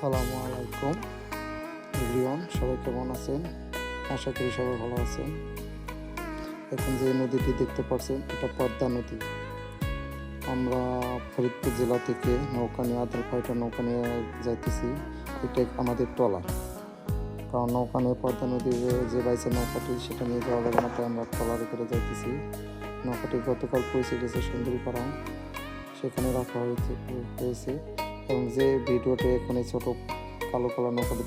আসসালামু আলাইকুম এভরিওয়ান, সবাই কেমন আছেন? আশা করি সবাই ভালো আছেন। এখন যে নদীটি দেখতে পাচ্ছেন এটা পদ্মা নদী। আমরা ফরিদপুর জেলা থেকে নৌকা নিয়ে আদ্রাপাইটা নৌকা নিয়ে যাইতেছি। এটা আমাদের ট্রলার, কারণ নৌকা নিয়ে পদ্মা নদীর যে বাইছে নৌকাটি সেটা নিয়ে যাওয়া যাবে না, তাই আমরা ট্রলারে করে যাইতেছি। নৌকাটি গতকাল পৌঁছে গেছে সুন্দরীপাড়া, সেখানে রাখা হয়েছে। এবং যে ভিডিওতে এখানে ছোট কালো কালো নৌকাটি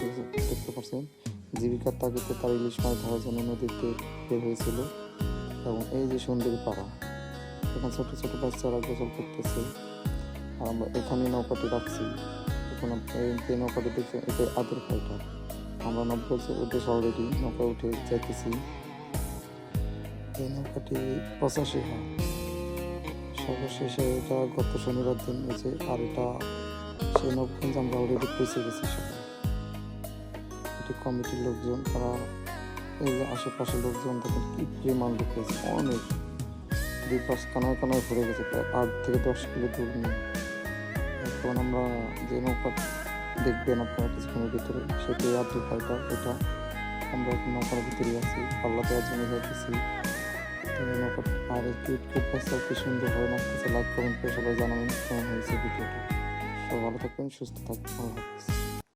দেখতে পাচ্ছেন, জীবিকার তাগিদে তার ইলিশ মাছ ধরার জন্য নদীতে বের হয়েছিল। এবং এই যে সুন্দরী পাড়া, এখানে ছোট ছোট বাচ্চারা গোসল করতেছে, আর আমরা এখানে নৌকাটি রাখছি। এখন এই নৌকাটি দেখছি, এটা আদর পাইটা। আমরা 90 বছর উঠেছে অলরেডি, নৌকা উঠে যাইতেছি। এই নৌকাটি 85 হয়। সর্বশেষে এটা গত শনিবার দিন হয়েছে, আর এটা সেই নবগঞ্জ আমরা অলরেডি পৌঁছে গেছি সবাই। এটি কমিটির লোকজন, তারা এই যে আশেপাশের লোকজন দেখেন কি পরিমাণ লোক হয়েছে, অনেক। দুই পাশ কানায় কানায় ভরে গেছে, প্রায় 8 থেকে 10 কিলো দূর নিয়ে। এখন আমরা যে নৌকা দেখবেন আপনারা কিছুক্ষণের ভিতরে, সেটি আদ্রি ফাইটার। এটা আমরা এখন নৌকার ভিতরে আছি, পাল্লা দেওয়ার জন্য যাইতেছি। নৌকা আর কিউট কিউট বাচ্চা কি সুন্দর হয়ে নাচতেছে। লাইক কমেন্ট করে সবাই জানাবেন কেমন হয়েছে ভিডিওটা। সবাই ভালো থাকবেন, সুস্থ থাকবেন, আল্লাহ হাফেজ।